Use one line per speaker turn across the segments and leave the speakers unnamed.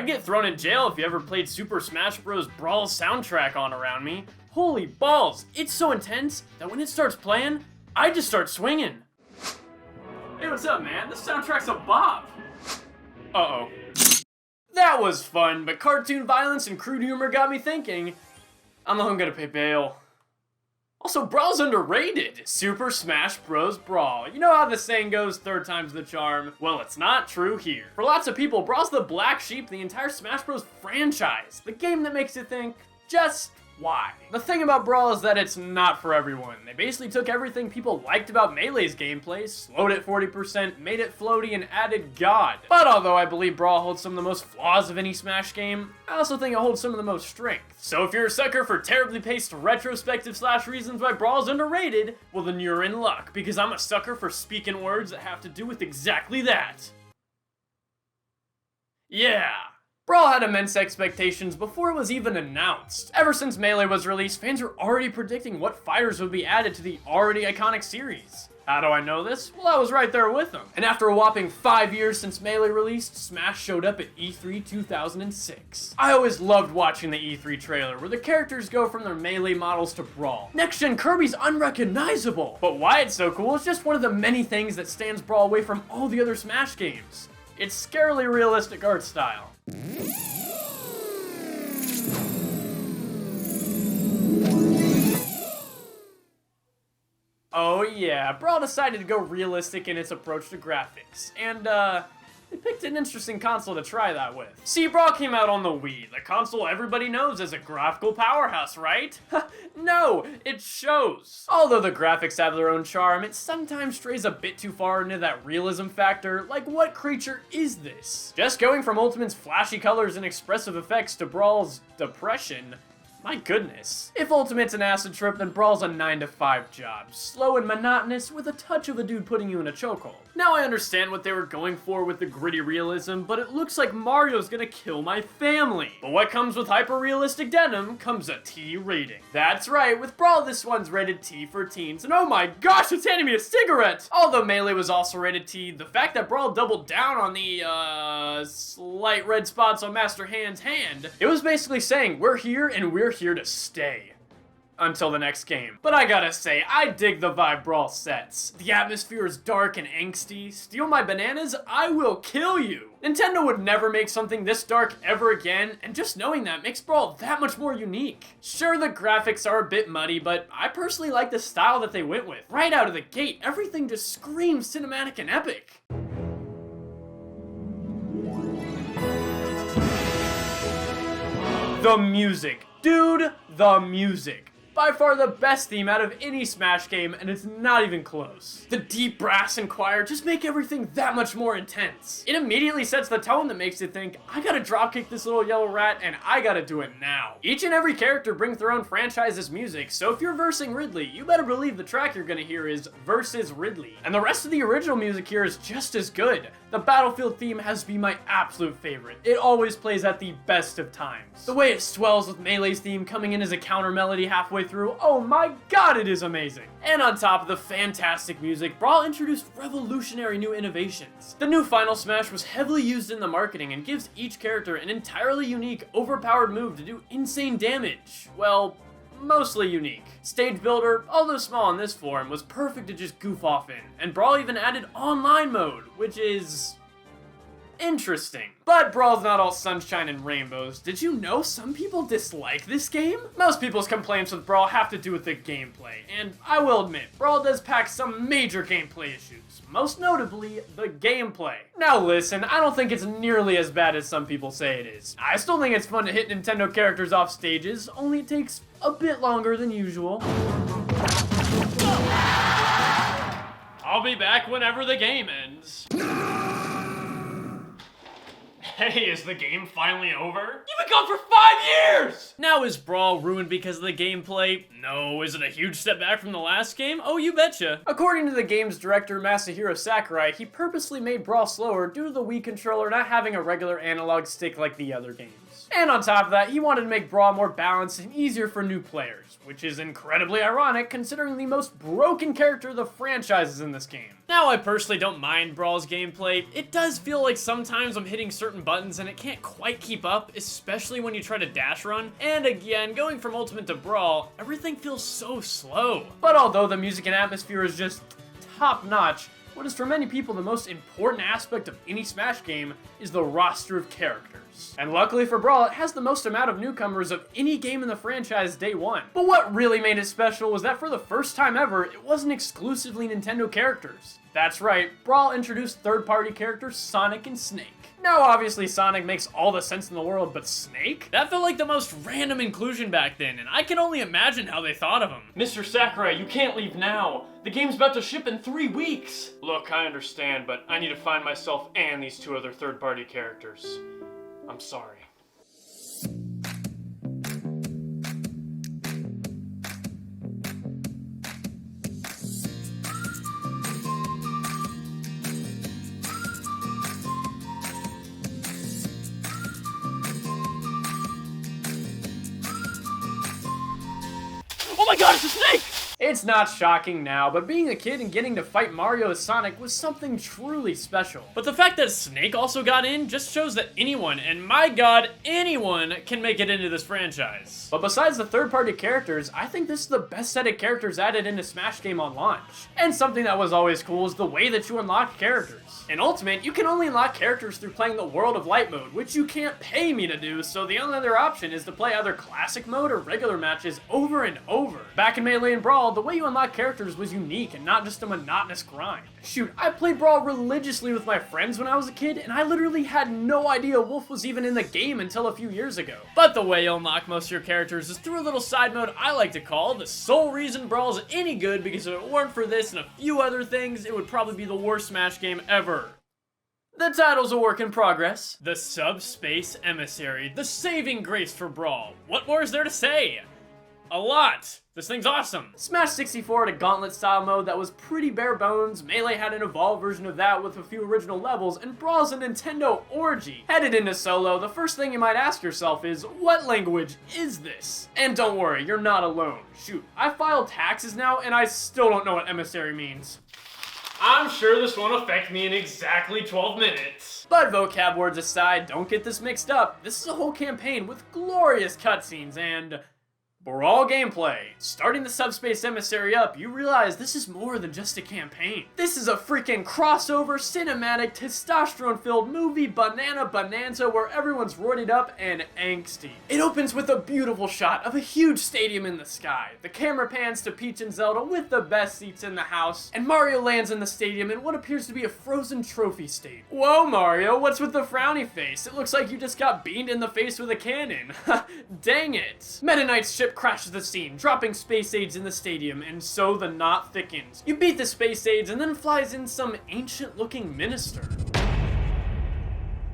I'd get thrown in jail if you ever played Super Smash Bros. Brawl soundtrack on around me. Holy balls, it's so intense that when it starts playing, I just start swinging. Hey, what's up, man? This soundtrack's a bop. Uh-oh. That was fun, but cartoon violence and crude humor got me thinking, I'm gonna pay bail. Also, Brawl's underrated. Super Smash Bros. Brawl. You know how the saying goes, third time's the charm? Well, it's not true here. For lots of people, Brawl's the black sheep of the entire Smash Bros. Franchise. The game that makes you think, just why? The thing about Brawl is that it's not for everyone. They basically took everything people liked about Melee's gameplay, slowed it 40%, made it floaty, and added God. But although I believe Brawl holds some of the most flaws of any Smash game, I also think it holds some of the most strength. So if you're a sucker for terribly paced retrospective / reasons why Brawl's underrated, well then you're in luck, because I'm a sucker for speaking words that have to do with exactly that. Yeah. Brawl had immense expectations before it was even announced. Ever since Melee was released, fans were already predicting what fighters would be added to the already iconic series. How do I know this? Well, I was right there with them. And after a whopping 5 years since Melee released, Smash showed up at E3 2006. I always loved watching the E3 trailer, where the characters go from their Melee models to Brawl. Next-gen Kirby's unrecognizable! But why it's so cool is just one of the many things that stands Brawl away from all the other Smash games. Its scarily realistic art style. Oh yeah, Brawl decided to go realistic in its approach to graphics, and they picked an interesting console to try that with. See, Brawl came out on the Wii, the console everybody knows as a graphical powerhouse, right? No, it shows. Although the graphics have their own charm, it sometimes strays a bit too far into that realism factor, like what creature is this? Just going from Ultimate's flashy colors and expressive effects to Brawl's depression, my goodness. If Ultimate's an acid trip, then Brawl's a 9-to-5 job. Slow and monotonous, with a touch of a dude putting you in a chokehold. Now I understand what they were going for with the gritty realism, but it looks like Mario's gonna kill my family. But what comes with hyper-realistic denim comes a T rating. That's right, with Brawl this one's rated T for teens, and oh my gosh, it's handing me a cigarette! Although Melee was also rated T, the fact that Brawl doubled down on the, slight red spots on Master Hand's hand, it was basically saying, we're here and we're here to stay. Until the next game. But I gotta say, I dig the vibe Brawl sets. The atmosphere is dark and angsty. Steal my bananas, I will kill you. Nintendo would never make something this dark ever again, and just knowing that makes Brawl that much more unique. Sure, the graphics are a bit muddy, but I personally like the style that they went with. Right out of the gate, everything just screams cinematic and epic. The music. Dude, the music. By far the best theme out of any Smash game, and it's not even close. The deep brass and choir just make everything that much more intense. It immediately sets the tone that makes you think, I gotta dropkick this little yellow rat, and I gotta do it now. Each and every character brings their own franchise's music, so if you're versing Ridley, you better believe the track you're gonna hear is Versus Ridley. And the rest of the original music here is just as good. The Battlefield theme has to be my absolute favorite. It always plays at the best of times. The way it swells with Melee's theme coming in as a counter melody halfway through, oh my god, it is amazing. And on top of the fantastic music, Brawl introduced revolutionary new innovations. The new Final Smash was heavily used in the marketing and gives each character an entirely unique, overpowered move to do insane damage. Well, mostly unique. Stage Builder, although small in this form, was perfect to just goof off in, and Brawl even added online mode, which is interesting. But Brawl's not all sunshine and rainbows. Did you know some people dislike this game? Most people's complaints with Brawl have to do with the gameplay, and I will admit, Brawl does pack some major gameplay issues, most notably the gameplay. Now listen, I don't think it's nearly as bad as some people say it is. I still think it's fun to hit Nintendo characters off stages, only it takes a bit longer than usual. I'll be back whenever the game ends. Hey, is the game finally over? You've been gone for 5 years! Now is Brawl ruined because of the gameplay? No. Is it a huge step back from the last game? Oh, you betcha. According to the game's director, Masahiro Sakurai, he purposely made Brawl slower due to the Wii controller not having a regular analog stick like the other games. And on top of that, he wanted to make Brawl more balanced and easier for new players, which is incredibly ironic considering the most broken character of the franchise is in this game. Now, I personally don't mind Brawl's gameplay. It does feel like sometimes I'm hitting certain buttons and it can't quite keep up, especially when you try to dash run. And again, going from Ultimate to Brawl, everything feels so slow. But although the music and atmosphere is just top-notch, what is for many people the most important aspect of any Smash game is the roster of characters. And luckily for Brawl, it has the most amount of newcomers of any game in the franchise day one. But what really made it special was that for the first time ever, it wasn't exclusively Nintendo characters. That's right, Brawl introduced third-party characters Sonic and Snake. Now, obviously, Sonic makes all the sense in the world, but Snake? That felt like the most random inclusion back then, and I can only imagine how they thought of him. Mr. Sakurai, you can't leave now. The game's about to ship in 3 weeks. Look, I understand, but I need to find myself and these 2 other third-party characters. I'm sorry. Oh my god, it's a snake! It's not shocking now, but being a kid and getting to fight Mario as Sonic was something truly special. But the fact that Snake also got in just shows that anyone, and my god, anyone, can make it into this franchise. But besides the third-party characters, I think this is the best set of characters added into Smash game on launch. And something that was always cool is the way that you unlock characters. In Ultimate, you can only unlock characters through playing the World of Light mode, which you can't pay me to do, so the only other option is to play either Classic mode or regular matches over and over. Back in Melee and Brawl, the way you unlock characters was unique and not just a monotonous grind. Shoot, I played Brawl religiously with my friends when I was a kid, and I literally had no idea Wolf was even in the game until a few years ago. But the way you unlock most of your characters is through a little side mode I like to call the sole reason Brawl's any good, because if it weren't for this and a few other things, it would probably be the worst Smash game ever. The title's a work in progress. The Subspace Emissary, the saving grace for Brawl. What more is there to say? A lot. This thing's awesome. Smash 64 had a gauntlet style mode that was pretty bare bones, Melee had an evolved version of that with a few original levels, and Brawl's a Nintendo orgy. Headed into solo, the first thing you might ask yourself is, what language is this? And don't worry, you're not alone. Shoot, I filed taxes now and I still don't know what Emissary means. I'm sure this won't affect me in exactly 12 minutes. But vocab words aside, don't get this mixed up. This is a whole campaign with glorious cutscenes and Brawl gameplay. Starting the Subspace Emissary up, you realize this is more than just a campaign. This is a freaking crossover, cinematic, testosterone-filled movie banana bonanza where everyone's roided up and angsty. It opens with a beautiful shot of a huge stadium in the sky. The camera pans to Peach and Zelda with the best seats in the house, and Mario lands in the stadium in what appears to be a frozen trophy state. Whoa, Mario, what's with the frowny face? It looks like you just got beamed in the face with a cannon. Dang it. Meta Knight's ship crashes the scene, dropping space aids in the stadium, and so the knot thickens. You beat the space aids and then flies in some ancient-looking minister.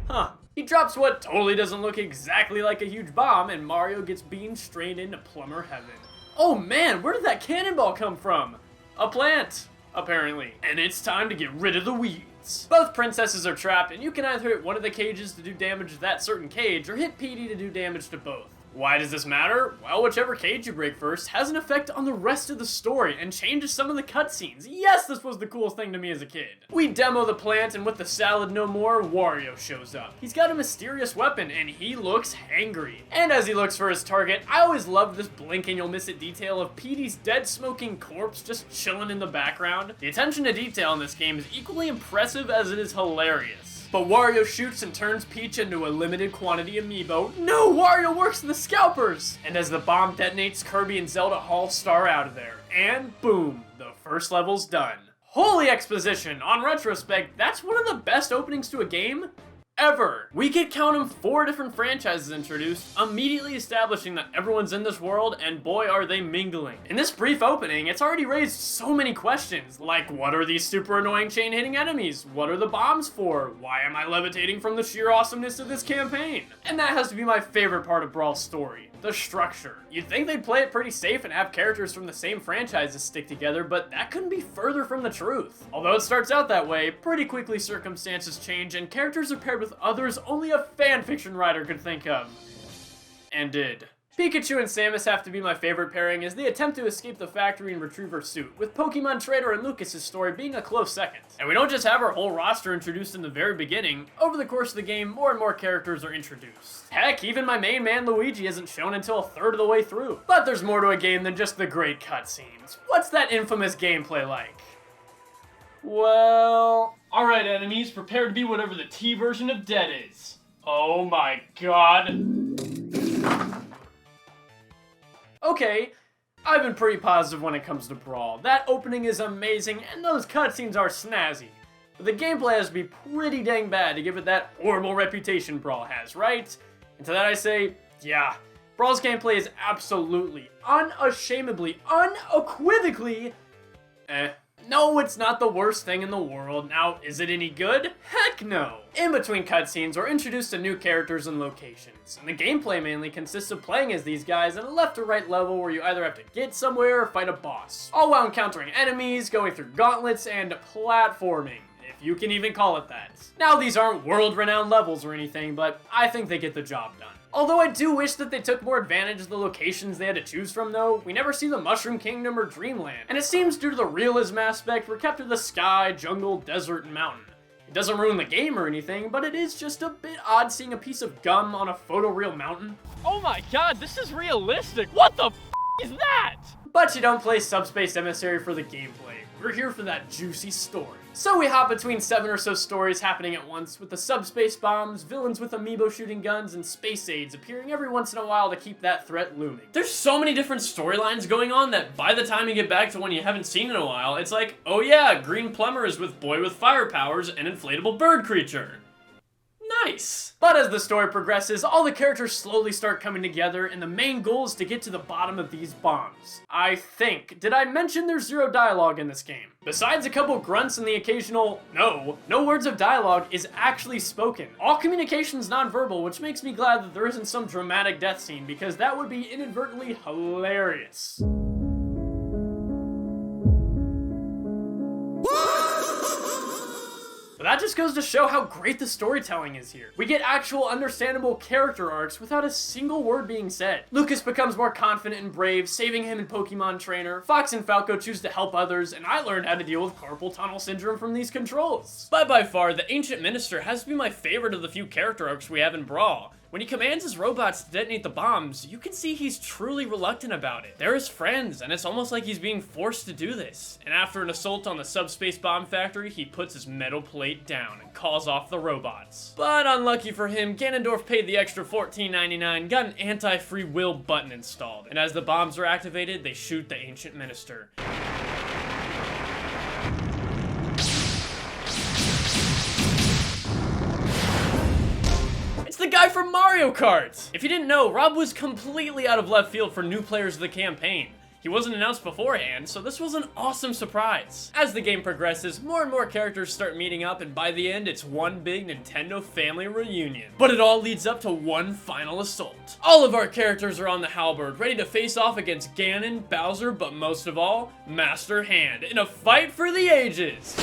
Huh. He drops what totally doesn't look exactly like a huge bomb, and Mario gets beamed straight into plumber heaven. Oh man, where did that cannonball come from? A plant, apparently. And it's time to get rid of the weeds. Both princesses are trapped, and you can either hit one of the cages to do damage to that certain cage, or hit PD to do damage to both. Why does this matter? Well, whichever cage you break first has an effect on the rest of the story and changes some of the cutscenes. Yes, this was the coolest thing to me as a kid. We demo the plant, and with the salad no more, Wario shows up. He's got a mysterious weapon, and he looks hangry. And as he looks for his target, I always loved this blink and you'll miss it detail of Petey's dead smoking corpse just chilling in the background. The attention to detail in this game is equally impressive as it is hilarious. But Wario shoots and turns Peach into a limited quantity amiibo. No, Wario works in the scalpers! And as the bomb detonates, Kirby and Zelda haul Star out of there. And boom, the first level's done. Holy exposition! On retrospect, that's one of the best openings to a game ever. We get, count 'em, 4 different franchises introduced, immediately establishing that everyone's in this world, and boy are they mingling. In this brief opening, it's already raised so many questions, like what are these super annoying chain-hitting enemies? What are the bombs for? Why am I levitating from the sheer awesomeness of this campaign? And that has to be my favorite part of Brawl's story. The structure. You'd think they'd play it pretty safe and have characters from the same franchises stick together, but that couldn't be further from the truth. Although it starts out that way, pretty quickly circumstances change and characters are paired with others only a fanfiction writer could think of. And did. Pikachu and Samus have to be my favorite pairing as they attempt to escape the factory and retrieve her suit, with Pokemon Trainer and Lucas's story being a close second. And we don't just have our whole roster introduced in the very beginning. Over the course of the game, more and more characters are introduced. Heck, even my main man Luigi isn't shown until a third of the way through. But there's more to a game than just the great cutscenes. What's that infamous gameplay like? Well... Alright enemies, prepare to be whatever the T version of dead is. Oh my god. Okay, I've been pretty positive when it comes to Brawl. That opening is amazing, and those cutscenes are snazzy. But the gameplay has to be pretty dang bad to give it that horrible reputation Brawl has, right? And to that I say, yeah, Brawl's gameplay is absolutely, unashamedly, unequivocally, No, it's not the worst thing in the world. Now, is it any good? Heck no! In between cutscenes, we're introduced to new characters and locations, and the gameplay mainly consists of playing as these guys in a left to right level where you either have to get somewhere or fight a boss, all while encountering enemies, going through gauntlets, and platforming, if you can even call it that. Now, these aren't world-renowned levels or anything, but I think they get the job done. Although I do wish that they took more advantage of the locations they had to choose from though, we never see the Mushroom Kingdom or Dreamland, and it seems due to the realism aspect we're kept to the sky, jungle, desert, and mountain. It doesn't ruin the game or anything, but it is just a bit odd seeing a piece of gum on a photoreal mountain. Oh my god, this is realistic! What the f*** is that? But you don't play Subspace Emissary for the gameplay. We're here for that juicy story. So we hop between 7 or so stories happening at once, with the subspace bombs, villains with amiibo shooting guns, and space aids appearing every once in a while to keep that threat looming. There's so many different storylines going on that by the time you get back to one you haven't seen in a while, it's like, oh yeah, Green Plumber is with Boy with Fire Powers and Inflatable Bird Creature. Nice! But as the story progresses, all the characters slowly start coming together, and the main goal is to get to the bottom of these bombs. I think. Did I mention there's zero dialogue in this game? Besides a couple grunts and the occasional no words of dialogue is actually spoken. All communication's nonverbal, which makes me glad that there isn't some dramatic death scene, because that would be inadvertently hilarious. But that just goes to show how great the storytelling is here. We get actual understandable character arcs without a single word being said. Lucas becomes more confident and brave, saving him in Pokemon Trainer. Fox and Falco choose to help others, and I learned how to deal with carpal tunnel syndrome from these controls. But by far, the Ancient Minister has to be my favorite of the few character arcs we have in Brawl. When he commands his robots to detonate the bombs, you can see he's truly reluctant about it. They're his friends, and it's almost like he's being forced to do this. And after an assault on the Subspace bomb factory, he puts his metal plate down and calls off the robots. But unlucky for him, Ganondorf paid the extra $14.99, got an anti-free will button installed, and as the bombs are activated, they shoot the Ancient Minister. The guy from Mario Kart! If you didn't know, Rob was completely out of left field for new players of the campaign. He wasn't announced beforehand, so this was an awesome surprise. As the game progresses, more and more characters start meeting up, and by the end, it's one big Nintendo family reunion. But it all leads up to one final assault. All of our characters are on the halberd, ready to face off against Ganon, Bowser, but most of all, Master Hand, in a fight for the ages.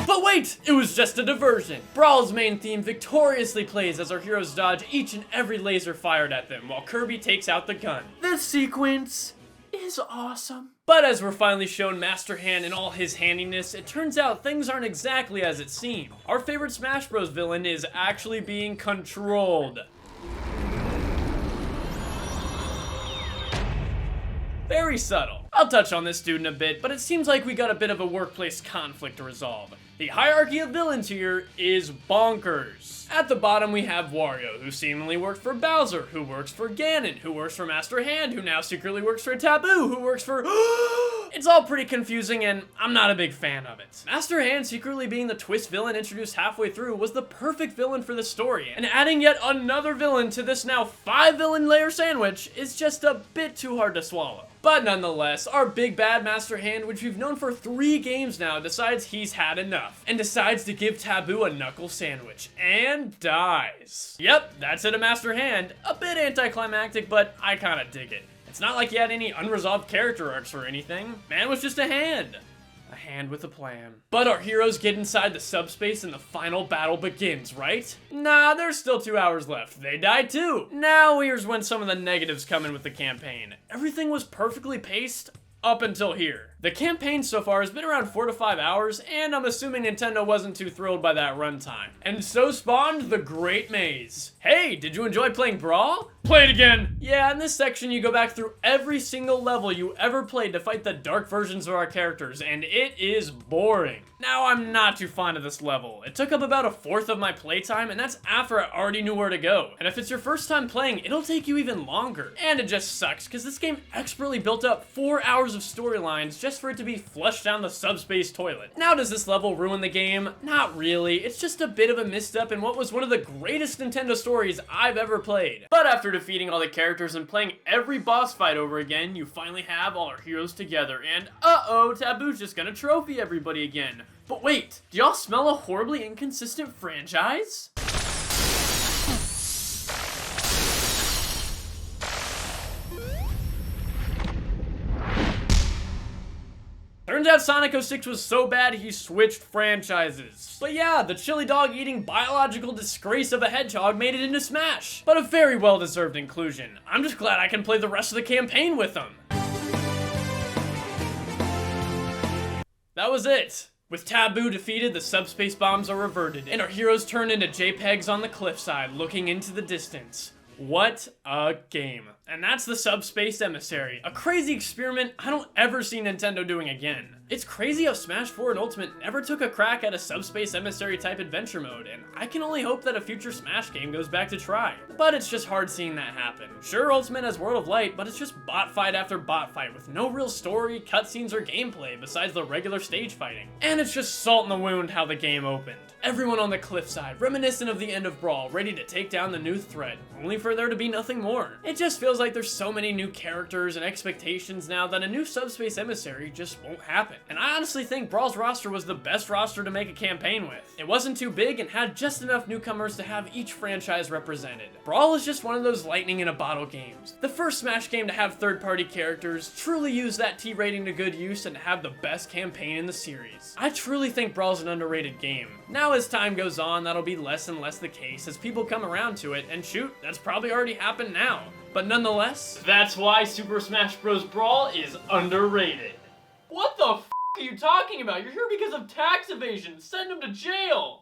But wait, it was just a diversion. Brawl's main theme victoriously plays as our heroes dodge each and every laser fired at them, while Kirby takes out the gun. This sequence is awesome. But as we're finally shown Master Hand in all his handiness, it turns out things aren't exactly as it seemed. Our favorite Smash Bros. Villain is actually being controlled. Very subtle. I'll touch on this dude in a bit, but it seems like we got a bit of a workplace conflict to resolve. The hierarchy of villains here is bonkers. At the bottom we have Wario, who seemingly works for Bowser, who works for Ganon, who works for Master Hand, who now secretly works for Taboo, who works for... It's all pretty confusing and I'm not a big fan of it. Master Hand secretly being the twist villain introduced halfway through was the perfect villain for the story, and adding yet another villain to this now 5-villain layer sandwich is just a bit too hard to swallow. But nonetheless, our big bad Master Hand, which we've known for 3 games now, decides he's had enough, and decides to give Taboo a knuckle sandwich, and dies. Yep, that's it, a Master Hand. A bit anticlimactic, but I kinda dig it. It's not like he had any unresolved character arcs or anything. Man was just a hand. A hand with a plan. But our heroes get inside the subspace and the final battle begins, right? Nah, there's still 2 hours left. They die too. Now here's when some of the negatives come in with the campaign. Everything was perfectly paced up until here. The campaign so far has been around 4 to 5 hours, and I'm assuming Nintendo wasn't too thrilled by that runtime. And so spawned the Great Maze. Hey, did you enjoy playing Brawl? Play it again! Yeah, in this section you go back through every single level you ever played to fight the dark versions of our characters, and it is boring. Now, I'm not too fond of this level. It took up about 1/4 of my playtime, and that's after I already knew where to go. And if it's your first time playing, it'll take you even longer. And it just sucks, because this game expertly built up 4 hours of storylines just for it to be flushed down the subspace toilet. Now, does this level ruin the game? Not really. It's just a bit of a misstep in what was one of the greatest Nintendo stories I've ever played. But after defeating all the characters and playing every boss fight over again, you finally have all our heroes together, and uh-oh, Taboo's just gonna trophy everybody again. But wait, do y'all smell a horribly inconsistent franchise? Turns out Sonic 06 was so bad he switched franchises. But yeah, the chili dog eating biological disgrace of a hedgehog made it into Smash. But a very well deserved inclusion. I'm just glad I can play the rest of the campaign with them. That was it. With Taboo defeated, the subspace bombs are reverted, and our heroes turn into JPEGs on the cliffside, looking into the distance. What a game. And that's the Subspace Emissary. A crazy experiment I don't ever see Nintendo doing again. It's crazy how Smash 4 and Ultimate never took a crack at a Subspace Emissary type adventure mode, and I can only hope that a future Smash game goes back to try. But it's just hard seeing that happen. Sure, Ultimate has World of Light, but it's just bot fight after bot fight with no real story, cutscenes, or gameplay besides the regular stage fighting. And it's just salt in the wound how the game opened. Everyone on the cliffside, reminiscent of the end of Brawl, ready to take down the new threat, only for there to be nothing more. It just feels like there's so many new characters and expectations now that a new Subspace Emissary just won't happen. And I honestly think Brawl's roster was the best roster to make a campaign with. It wasn't too big and had just enough newcomers to have each franchise represented. Brawl is just one of those lightning in a bottle games. The first Smash game to have third-party characters, truly use that T rating to good use, and to have the best campaign in the series. I truly think Brawl's an underrated game. Now as time goes on, that'll be less and less the case as people come around to it, and shoot, that's probably already happened now. But nonetheless, that's why Super Smash Bros. Brawl is underrated. What the f*** are you talking about? You're here because of tax evasion. Send them to jail!